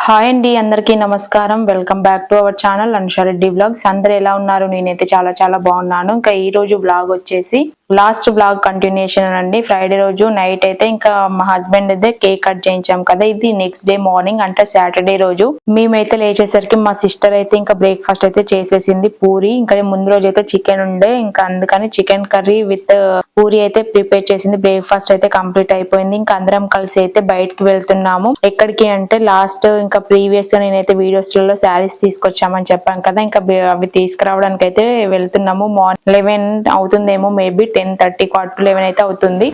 Hi అండి, అందరికీ నమస్కారం. Welcome back to our channel Anusha Reddy vlogs. అందరు ఎలా ఉన్నారు? నేనైతే చాలా బాగున్నాను. ఇంకా ఈ రోజు వ్లాగ్ వచ్చేసి లాస్ట్ వ్లాగ్ కంటిన్యూషన్ అండి. ఫ్రైడే రోజు నైట్ అయితే ఇంకా మా హస్బెండ్ అయితే కేక్ కట్ చేయించాం కదా. ఇది నెక్స్ట్ డే మార్నింగ్ అంటే సాటర్డే రోజు మేమైతే లేచేసరికి మా సిస్టర్ అయితే ఇంకా బ్రేక్ఫాస్ట్ అయితే చేసేసింది, పూరి. ఇంకా ముందు రోజు అయితే చికెన్ ఉండే, ఇంకా అందుకని చికెన్ కర్రీ విత్ పూరి అయితే ప్రిపేర్ చేసింది. బ్రేక్ఫాస్ట్ అయితే కంప్లీట్ అయిపోయింది. ఇంకా అందరం కలిసి అయితే బయటకు వెళ్తున్నాము. ఎక్కడికి అంటే లాస్ట్ ఇంకా ప్రీవియస్ గా నేనైతే వీడియోస్ లలో శారీస్ తీసుకొచ్చామని చెప్పాను కదా, ఇంకా అవి తీసుకురావడానికి అయితే వెళ్తున్నాము. మార్నింగ్ 11 అవుతుందేమో, మేబీ 10:30 quarter to 11 అయితే అవుతుంది.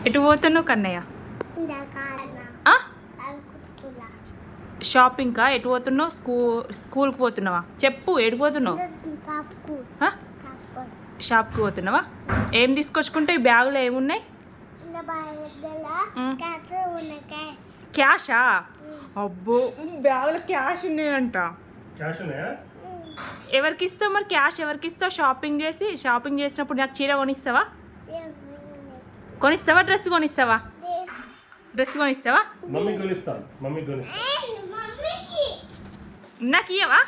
ఎటు పోతున్నావు కన్నయ్య? షాపింగ్ కా? ఎటు పోతున్నావు? స్కూల్కి పోతున్నావా? చెప్పు, ఎటు పోతున్నావు? షాప్కి పోతున్నావా? ఏం తీసుకొచ్చుకుంటే ఈ బ్యాగులో ఏమున్నాయి? క్యాషా? అబ్బో, బ్యాగులో క్యాష్ ఉన్నాయంట. ఎవరికి ఇస్తావు మరి క్యాష్? ఎవరికి ఇస్తావు? షాపింగ్ చేసినప్పుడు నాకు చీర కొనిస్తావా? డ్రెస్ కొనిస్తావా? నాకు ఇయ్యవా?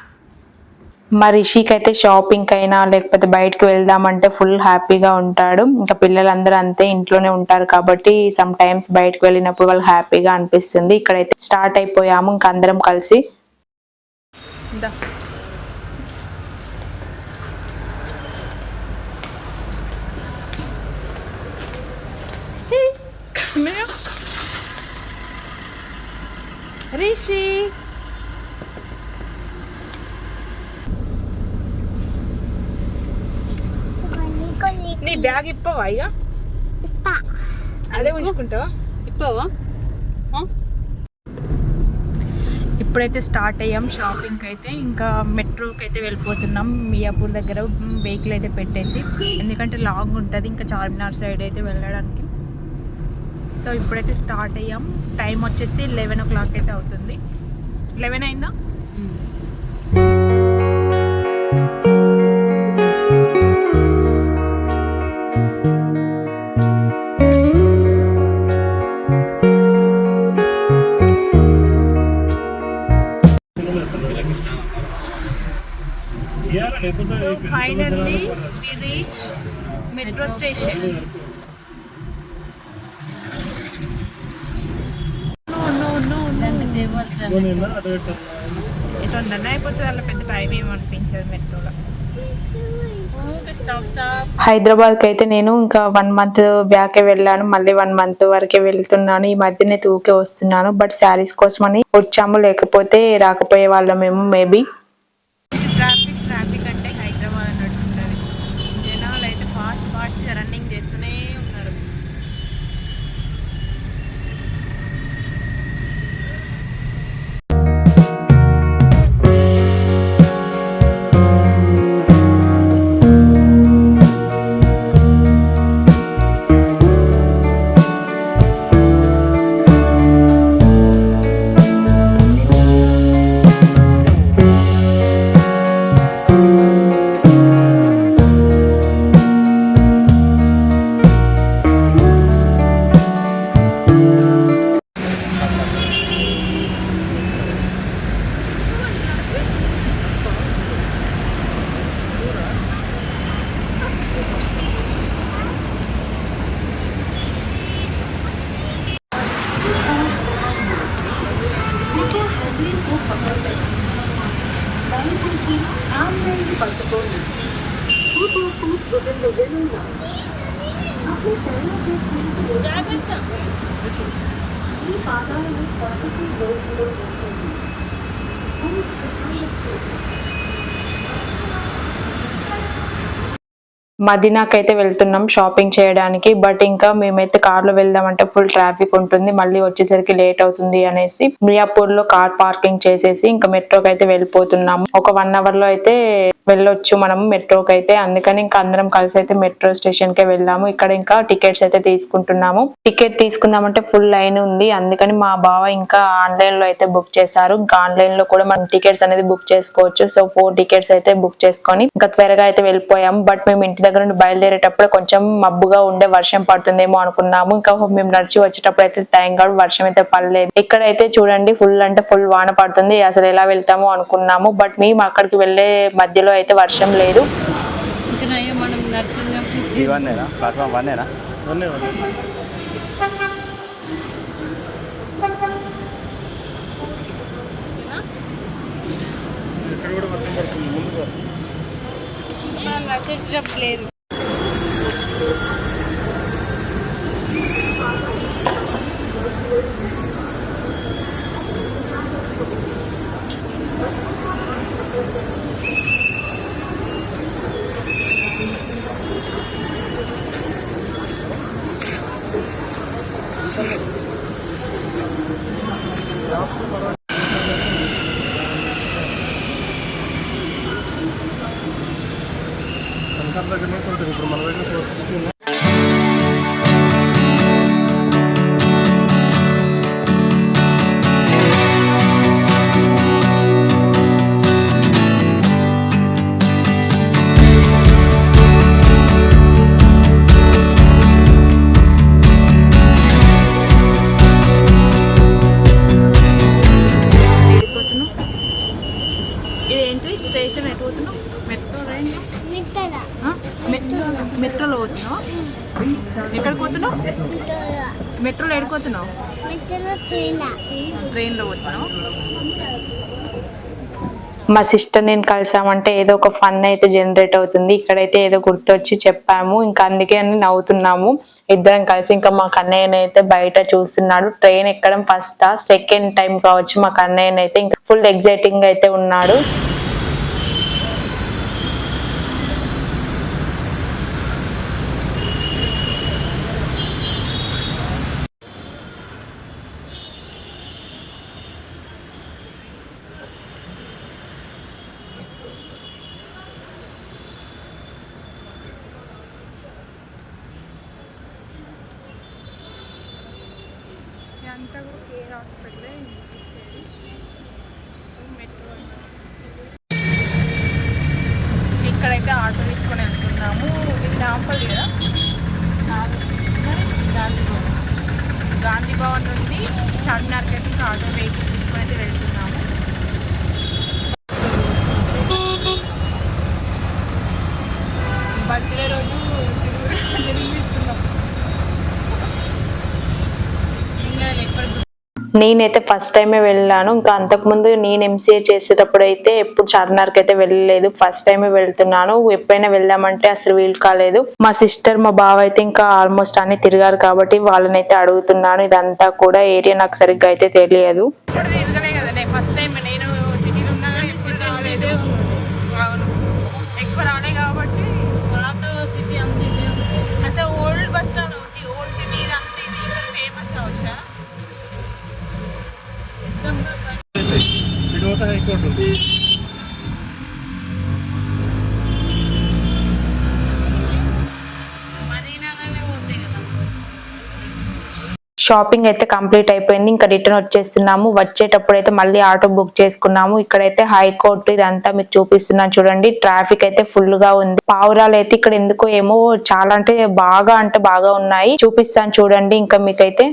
మరి రిషికి అయితే షాపింగ్ అయినా లేకపోతే బయటకు వెళ్దామంటే ఫుల్ హ్యాపీగా ఉంటాడు. ఇంకా పిల్లలందరూ అంతే, ఇంట్లోనే ఉంటారు కాబట్టి సమ్ టైమ్స్ బయటకు వెళ్ళినప్పుడు వాళ్ళు హ్యాపీగా అనిపిస్తుంది. ఇక్కడైతే స్టార్ట్ అయిపోయాము ఇంకా అందరం కలిసి. రిషి నీ బ్యాగ్ ఇప్పవా? ఇక అదే ఉంచుకుంటావా? ఇప్పవా? ఇప్పుడైతే స్టార్ట్ అయ్యాం షాపింగ్కి అయితే. ఇంకా మెట్రోకి అయితే వెళ్ళిపోతున్నాం. మియాపూర్ దగ్గర వెహికల్ అయితే పెట్టేసి, ఎందుకంటే లాంగ్ ఉంటుంది ఇంకా చార్మినార్ సైడ్ అయితే వెళ్ళడానికి. సో ఇప్పుడైతే స్టార్ట్ అయ్యాం. టైం వచ్చేసి 11 o'clock అయితే అవుతుంది. 11 అయిందా? So finally we reach metro station. ఎట్లా అయిపోతుంది అలా, పెద్ద టైం ఏమనిపించదు మెట్రోలో. హైదరాబాద్కి అయితే నేను ఇంకా 1 month బ్యాకే వెళ్ళాను, మళ్ళీ 1 month వరకే వెళ్తున్నాను. ఈ మధ్యనే ఊకే వస్తున్నాను. బట్ శారీస్ కోసమని వచ్చాము, లేకపోతే రాకపోయే వాళ్ళమేమో మేబీ. ట్రాఫిక్ అంటే హైదరాబాద్ అన్నట్టు ఉంటుంది. జనాలు అయితే ఫాస్ట్ రన్నింగ్ చేస్తూనే ఉన్నారు. మదీనాకైతే వెళ్తున్నాం షాపింగ్ చేయడానికి. బట్ ఇంకా మేమైతే కార్ లో వెళ్దామంటే ఫుల్ ట్రాఫిక్ ఉంటుంది, మళ్ళీ వచ్చేసరికి లేట్ అవుతుంది అనేసి మియాపూర్ లో కార్ పార్కింగ్ చేసేసి ఇంకా మెట్రోకి అయితే వెళ్ళిపోతున్నాము. ఒక 1 hour లో అయితే వెళ్ళొచ్చు మనం మెట్రోకి అయితే. అందుకని ఇంకా అందరం కలిసి అయితే మెట్రో స్టేషన్ కే వెళ్ళాము. ఇక్కడ ఇంకా టికెట్స్ అయితే తీసుకుంటున్నాము. టికెట్ తీసుకుందామంటే ఫుల్ లైన్ ఉంది, అందుకని మా బావ ఇంకా ఆన్లైన్ లో అయితే బుక్ చేశారు. ఇంకా ఆన్లైన్ లో కూడా మనం టికెట్స్ అనేది బుక్ చేసుకోవచ్చు. సో 4 tickets అయితే బుక్ చేసుకొని ఇంకా త్వరగా అయితే వెళ్ళిపోయాము. బట్ మేము ఇంటి దగ్గర నుండి బయలుదేరేటప్పుడు కొంచెం మబ్బుగా ఉండే వర్షం పడుతుందేమో అనుకున్నాము. ఇంకా మేము నడిచి వచ్చేటప్పుడు అయితే థ్యాంక్ గాడ్ వర్షం అయితే పడలేదు. ఇక్కడైతే చూడండి ఫుల్ అంటే ఫుల్ వాన పడుతుంది. అసలు ఎలా వెళ్తామో అనుకున్నాము. బట్ మేము అక్కడికి వెళ్లే మధ్యలో అయితే వర్షం లేదు. లేదు ఇప్పుడు మన దగ్గర స్టేషన్ ఎటు పోతున్నావు? మెట్రో రైన్ మెట్రోలో పోతున్నావు? ఎక్కడికి పోతున్నావు? మెట్రోలో ఎడిపోతున్నావు? ట్రైన్లో పోతున్నావు? మా సిస్టర్ నేను కలిసామంటే ఏదో ఒక ఫన్ అయితే జనరేట్ అవుతుంది. ఇక్కడైతే ఏదో గుర్తొచ్చి చెప్పాము, ఇంకా అందుకే అని నవ్వుతున్నాము ఇద్దరం కలిసి. ఇంకా మా కన్నయ్యనైతే బయట చూస్తున్నాడు. ట్రైన్ ఎక్కడం ఫస్ట్ సెకండ్ టైం కావచ్చు. మా కన్నయ్యనైతే ఇంకా ఫుల్ ఎగ్జైటింగ్ అయితే ఉన్నాడు. అంతా కూడా కేర్ హాస్పిటలే మెట్రో. ఇక్కడైతే ఆటో తీసుకొని వెళ్తున్నాము. ఇది నాంపల్లి కదా, గాంధీ భవన్ నుండి చార్మినార్కి అయితే ఇంకా ఆటో వెహికల్ తీసుకొని అయితే వెళ్తున్నాము. బర్త్డే రోజు తిరిగిస్తున్నాం. నేనైతే ఫస్ట్ టైమే వెళ్ళాను. ఇంకా అంతకుముందు నేను ఎంసీఏ చేసేటప్పుడు అయితే ఎప్పుడు చార్మినార్కి అయితే వెళ్ళలేదు. ఫస్ట్ టైమే వెళ్తున్నాను. ఎప్పుడైనా వెళ్దామంటే అసలు వీలు కాలేదు. మా సిస్టర్ మా బావ అయితే ఇంకా ఆల్మోస్ట్ అన్ని తిరిగారు కాబట్టి వాళ్ళనైతే అడుగుతున్నాను. ఇదంతా కూడా ఏరియా నాకు సరిగ్గా అయితే తెలియదు. ఫస్ట్ టైం నేను సిటీలో ఉన్నా ఎక్కువ రాలే కాబట్టి సిటీ అంతే. అసలు ఓల్డ్ బస్ స్టాండ్ వచ్చి ఓల్డ్ సిటీ అంతే ఫేమస్ కావచ్చు. షాపింగ్ అయితే కంప్లీట్ అయిపోయింది. ఇంకా రిటర్న్ వచ్చేస్తున్నాము. వచ్చేటప్పుడు అయితే మళ్ళీ ఆటో బుక్ చేసుకున్నాము. ఇక్కడైతే హైకోర్టు ఇదంతా మీకు చూపిస్తున్నాను చూడండి. ట్రాఫిక్ అయితే ఫుల్ గా ఉంది. పావురాలు అయితే ఇక్కడ ఎందుకో ఏమో చాలా అంటే బాగా ఉన్నాయి. చూపిస్తాను చూడండి. ఇంకా మీకైతే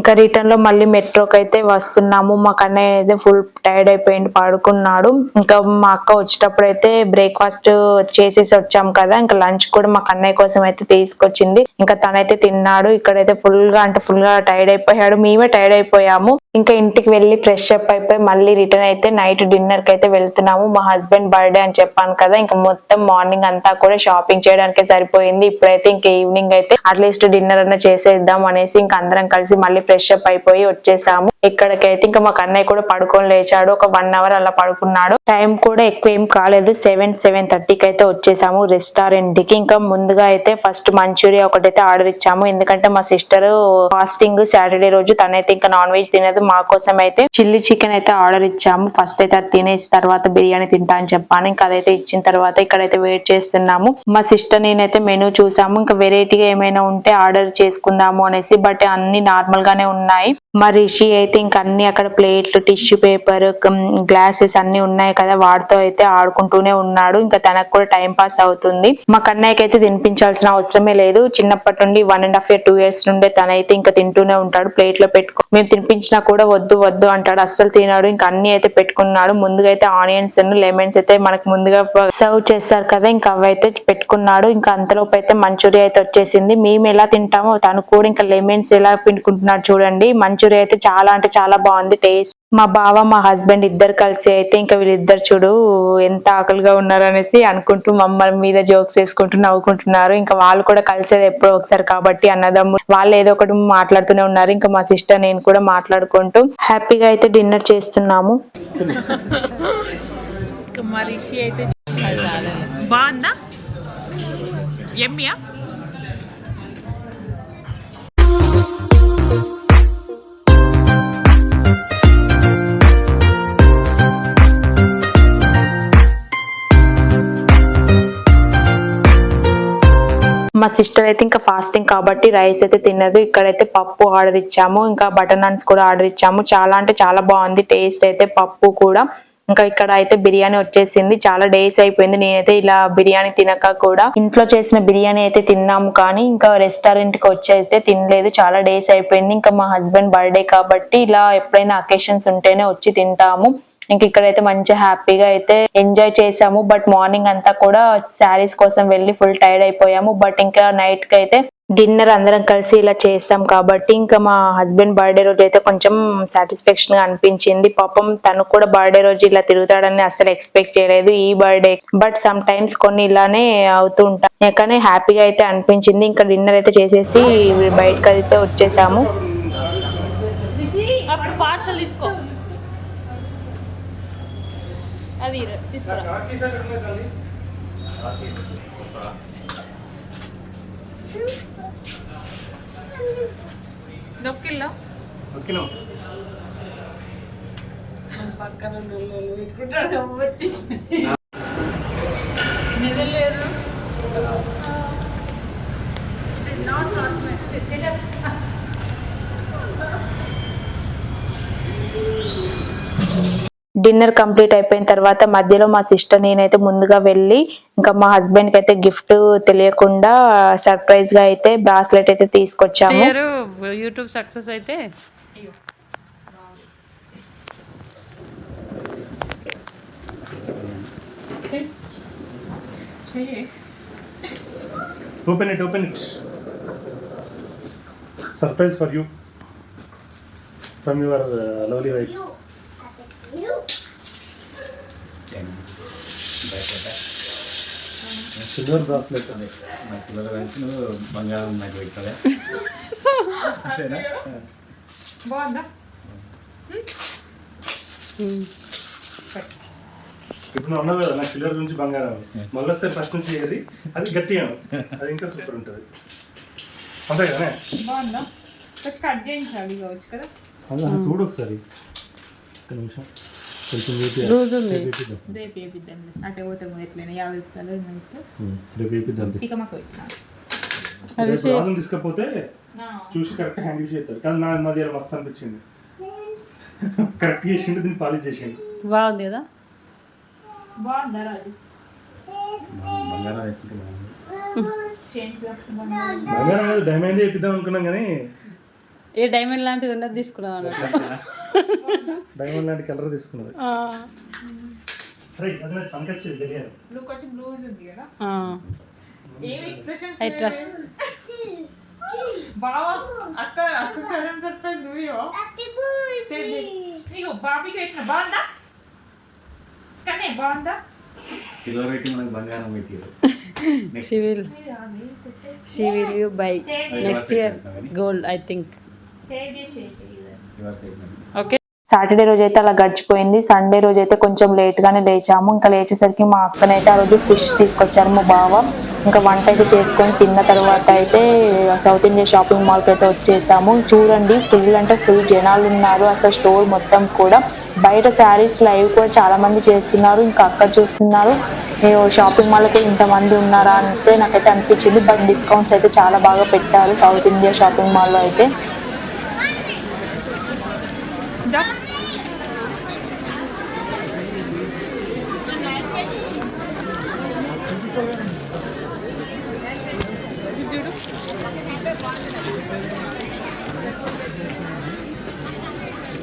ఇంకా రిటర్న్ లో మళ్ళీ మెట్రోకి అయితే వస్తున్నాము. మా కన్నయ్య అయితే ఫుల్ టైర్డ్ అయిపోయింది, పడుకున్నాడు. ఇంకా మా అక్క వచ్చేటప్పుడు అయితే బ్రేక్ఫాస్ట్ చేసేసి వచ్చాం కదా, ఇంకా లంచ్ కూడా మా కన్నయ్య కోసం అయితే తీసుకొచ్చింది. ఇంకా తనైతే తిన్నాడు. ఇక్కడైతే ఫుల్ గా టైర్డ్ అయిపోయాడు. మేమే టైర్డ్ అయిపోయాము. ఇంకా ఇంటికి వెళ్ళి ఫ్రెష్ అప్ అయిపోయి మళ్ళీ రిటర్న్ అయితే నైట్ డిన్నర్ కి అయితే వెళ్తున్నాము. మా హస్బెండ్ బర్త్డే అని చెప్పాను కదా, ఇంకా మొత్తం మార్నింగ్ అంతా కూడా షాపింగ్ చేయడానికే సరిపోయింది. ఇప్పుడైతే ఇంకా ఈవినింగ్ అయితే అట్లీస్ట్ డిన్నర్ అన్న చేసేద్దాం అనేసి ఇంకా అందరం కలిసి మళ్ళీ ఫ్రెష్ ఫ్రెష్ అప్ అయిపోయి వచ్చేసాము ఇక్కడికైతే. ఇంకా మా కన్నయ్య కూడా పడుకొని లేచాడు, ఒక 1 అవర్ అలా పడుకున్నాడు. టైం కూడా ఎక్కువ ఏం కాలేదు, 7:30కి అయితే వచ్చేసాము రెస్టారెంట్ కి. ఇంకా ముందుగా అయితే ఫస్ట్ మంచూరియా ఒకటైతే ఆర్డర్ ఇచ్చాము, ఎందుకంటే మా సిస్టర్ ఫాస్టింగ్ సాటర్డే రోజు, తనైతే ఇంకా నాన్ వెజ్ తినదు. మా కోసం అయితే చిల్లీ చికెన్ అయితే ఆర్డర్ ఇచ్చాము. ఫస్ట్ అయితే అది తినేసి తర్వాత బిర్యానీ తింటా అని చెప్పాను. ఇంకా అదైతే ఇచ్చిన తర్వాత ఇక్కడైతే వెయిట్ చేస్తున్నాము. మా సిస్టర్ నేనైతే మెనూ చూసాము, ఇంకా వెరైటీగా ఏమైనా ఉంటే ఆర్డర్ చేసుకుందాము అనేసి. బట్ అన్ని నార్మల్ గానే ఉన్నాయి. మా రిషి అయితే ఇంకా అన్ని అక్కడ ప్లేట్లు, టిష్యూ పేపర్, గ్లాసెస్ అన్ని ఉన్నాయి కదా, వాటితో అయితే ఆడుకుంటూనే ఉన్నాడు. ఇంకా తనకు కూడా టైం పాస్ అవుతుంది. మా కన్నయ్యకి అయితే తినిపించాల్సిన అవసరమే లేదు, చిన్నప్పటి నుండి 1.5 years 2 years నుండే తనైతే ఇంకా తింటూనే ఉంటాడు. ప్లేట్ లో పెట్టుకో, మేము తినిపించినా కూడా వద్దు వద్దు అంటాడు, అస్సలు తినాడు. ఇంకా అన్ని అయితే పెట్టుకున్నాడు. ముందుగా అయితే ఆనియన్స్ లెమన్స్ అయితే మనకు ముందుగా సర్వ్ చేస్తారు కదా, ఇంకా అవైతే పెట్టుకున్నాడు. ఇంకా అంతలోపు అయితే మంచూరియా అయితే వచ్చేసింది. మేము ఎలా తింటామో తను కూడా ఇంకా లెమన్స్ ఎలా పిండుకుంటున్నాడు చూడండి. మంచూరియా అయితే చాలా అంటే చాలా బాగుంది టేస్ట్. మా బావ మా హస్బెండ్ ఇద్దరు కలిసి అయితే ఇంకా వీళ్ళిద్దరు చూడు ఎంత ఆకలిగా ఉన్నారు అనేసి అనుకుంటూ మమ్మల్ని మీద జోక్స్ వేసుకుంటూ నవ్వుకుంటున్నారు. ఇంకా వాళ్ళు కూడా కలిసేది ఎప్పుడో ఒకసారి కాబట్టి అన్నదమ్ములు, వాళ్ళు ఏదో ఒకటి మాట్లాడుతూనే ఉన్నారు. ఇంకా మా సిస్టర్ నేను కూడా మాట్లాడుకుంటూ హ్యాపీగా అయితే డిన్నర్ చేస్తున్నాము. మా రిషి అయితే బాగుందా, ఎమ్మియా? మా సిస్టర్ అయితే ఇంకా ఫాస్టింగ్ కాబట్టి రైస్ అయితే తినదు. ఇక్కడైతే పప్పు ఆర్డర్ ఇచ్చాము, ఇంకా బటర్ నాన్స్ కూడా ఆర్డర్ ఇచ్చాము. చాలా అంటే చాలా బాగుంది టేస్ట్ అయితే పప్పు కూడా. ఇంకా ఇక్కడ అయితే బిర్యానీ వచ్చేసింది. చాలా డేస్ అయిపోయింది నేనైతే ఇలా బిర్యానీ తినక కూడా. ఇంట్లో చేసిన బిర్యానీ అయితే తిన్నాము, కానీ ఇంకా రెస్టారెంట్ కి వచ్చి అయితే తినలేదు, చాలా డేస్ అయిపోయింది. ఇంకా మా హస్బెండ్ బర్త్డే కాబట్టి ఇలా ఎప్పుడైనా అకేషన్స్ ఉంటేనే వచ్చి తింటాము. ఇంక ఇక్కడైతే మంచి హ్యాపీగా అయితే ఎంజాయ్ చేసాము. బట్ మార్నింగ్ అంతా కూడా శారీస్ కోసం వెళ్ళి ఫుల్ టైర్డ్ అయిపోయాము. బట్ ఇంకా నైట్ కి అయితే డిన్నర్ అందరం కలిసి ఇలా చేస్తాం కాబట్టి ఇంకా మా హస్బెండ్ బర్త్డే రోజు అయితే కొంచెం సాటిస్ఫాక్షన్ గా అనిపించింది. పాపం తను కూడా బర్త్డే రోజు ఇలా తిరుగుతాడని అసలు ఎక్స్పెక్ట్ చేయలేదు ఈ బర్త్డే. బట్ సమ్ టైమ్స్ కొన్ని ఇలానే అవుతూ ఉంటాయి, కానీ హ్యాపీగా అయితే అనిపించింది. ఇంకా డిన్నర్ అయితే చేసేసి బయటకు అయితే వచ్చేసాము. పార్సల్ తీసుకో, అది తీసుకురా. నొక్కిల్లో పక్కన నిజలేదు. డిన్నర్ కంప్లీట్ అయిపోయిన తర్వాత మధ్యలో మా సిస్టర్ నేనైతే ముందుగా వెళ్ళి ఇంకా మా హస్బెండ్ కి అయితే గిఫ్ట్ తెలియకుండా సర్ప్రైజ్ గా అయితే బ్రాస్లెట్ అయితే తీసుకొచ్చాము. యూట్యూబ్ సక్సెస్ అయితే open it surprise for you from your lovely wife. Silver bracelet బంగారం నాకు పెట్టాలి. బాగుందా? ఇప్పుడు నువ్వు అన్నావు కదా నాకు సిల్వర్ నుంచి బంగారం, మళ్ళీ ఒకసారి ఫస్ట్ నుంచి ఏది అది గట్టిగా అది ఇంకా సూపర్ ఉంటుంది అంతే కదా. బాగుందా? కట్ చేయించాలి కావచ్చు కదా. అది చూడు ఒకసారి, ఒక నిమిషం కొంచెం రోజు రేపు వేపిద్దాం. అటే పోతే ఎట్లయినా 50 రూపాయలు రేపు వేపిద్దాం. ఇక మాకు తీసుకపోతే చూసి కరెక్ట్ హ్యాండ్ యూస్ చేస్తారు. కానీ నా దగ్గర మస్తు అనిపించింది, కరెక్ట్ చేసిండు, దీన్ని పాలిష్ చేసిండు. బాగుంది కదా, బాగుందా? బంగారం డైమండ్ వేపిద్దాం అనుకున్నాం కానీ ఏ డైమండ్ లాంటిది ఉన్నది తీసుకున్నాం అన్నట్టు. డైమండ్ లాంటి కలర్ తీసుకున్నది. బాబీకి పెట్టిన బాగుందా? కానీ బాగుందా? సిల్వర్ పెట్టి మనకు బంగారం పెట్టారు. She will you buy next year gold, I think. Save చేసేసి రివర్స్ అయిపోయింది. ఓకే. సాటర్డే రోజు అయితే అలా గడిచిపోయింది. సండే రోజు అయితే కొంచెం లేట్గానే లేచాము. ఇంకా లేచేసరికి మా అక్కనైతే ఆ రోజు ఫిష్ తీసుకొచ్చారు మా బావ. ఇంకా వంట అయితే చేసుకొని తిన్న తర్వాత అయితే సౌత్ ఇండియా షాపింగ్ మాల్కి అయితే వచ్చేసాము. చూడండి ఫుల్ అంటే ఫుల్ జనాలు ఉన్నారు. అసలు స్టోర్ మొత్తం కూడా బయట శారీస్ లైవ్ కూడా చాలా మంది చేస్తున్నారు. ఇంకా అక్కడ చూస్తున్నారు షాపింగ్ మాల్కి ఇంతమంది ఉన్నారా అంటే నాకైతే అనిపించింది. బట్ డిస్కౌంట్స్ అయితే చాలా బాగా పెట్టారు సౌత్ ఇండియా షాపింగ్ మాల్లో అయితే.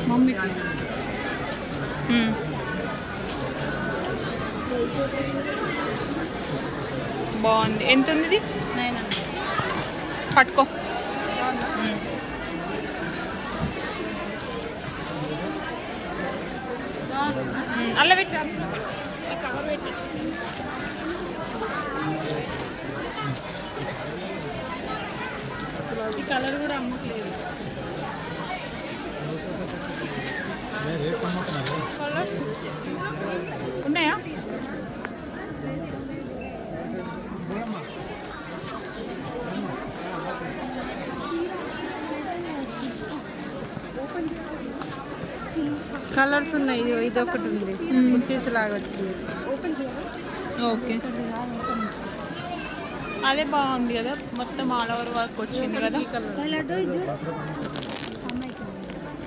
మమ్మీకి బాగుంది. ఎంత ఉంది ఇది? 900. పట్టుకో. అల్ల పెట్టి కవర్ పెట్టి ఈ కలర్ కూడా అమ్మట్లేదు. కలర్స్ ఉన్నాయా? కలర్స్ ఉన్నాయి. ఇది ఒకటి ఉంది కుర్తీస్ లాగా వచ్చింది. ఓకే అదే బాగుంది కదా, మొత్తం ఆల్ ఓవర్ వర్క్ వచ్చింది కదా.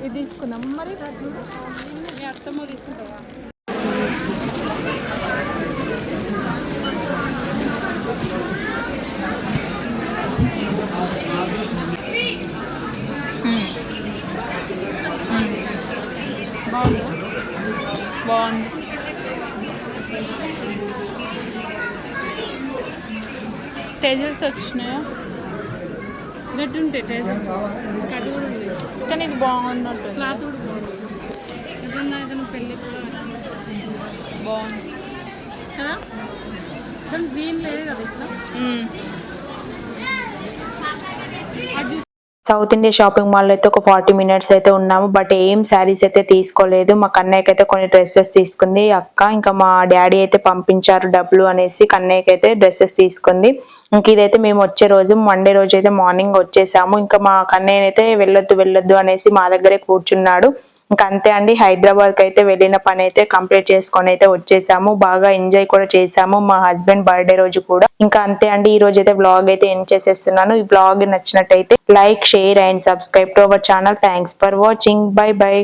ఇది తీసుకుందాం మరి. మీ అత్తమ్మ తీసుకుంటావా? బాగుంది బాగుంది. టేజల్స్ వచ్చినాయా? గట్టి ఉంటాయి టేజల్స్, కట్ కూడా ఉంది కానీ ఇది బాగున్నట్టు. క్లాత్ కూడా బాగుంది. ఏదైనా పెళ్ళి కూడా బాగుంది కదా. కానీ గ్రీన్ లేదు కదా ఇట్లా. సౌత్ ఇండియా షాపింగ్ మాల్ అయితే ఒక 40 మినిట్స్ అయితే ఉన్నాము. బట్ ఏం శారీస్ అయితే తీసుకోలేదు. మా కన్నయ్యకి అయితే కొన్ని డ్రెస్సెస్ తీసుకుంది అక్క. ఇంకా మా డాడీ అయితే పంపించారు డబ్బులు అనేసి కన్నయ్యకి అయితే డ్రెస్సెస్ తీసుకుంది. ఇంక ఇదైతే మేము వచ్చే రోజు మండే రోజు అయితే మార్నింగ్ వచ్చేసాము. ఇంకా మా కన్నయ్య అయితే వెళ్ళొద్దు అనేసి మా దగ్గరే కూర్చున్నాడు. ఇంకా అంతే అండి, హైదరాబాద్కి అయితే వెళ్ళిన పని అయితే కంప్లీట్ చేసుకొని అయితే వచ్చేసాము. బాగా ఎంజాయ్ కూడా చేసాము మా హస్బెండ్ బర్త్డే రోజు కూడా. ఇంకా అంతే అండి, ఈ రోజు అయితే వ్లాగ్ అయితే ఎండ్ చేసేస్తున్నాను. ఈ వ్లాగ్ నచ్చినట్టయితే like, share and subscribe to our channel. Thanks for watching. By by.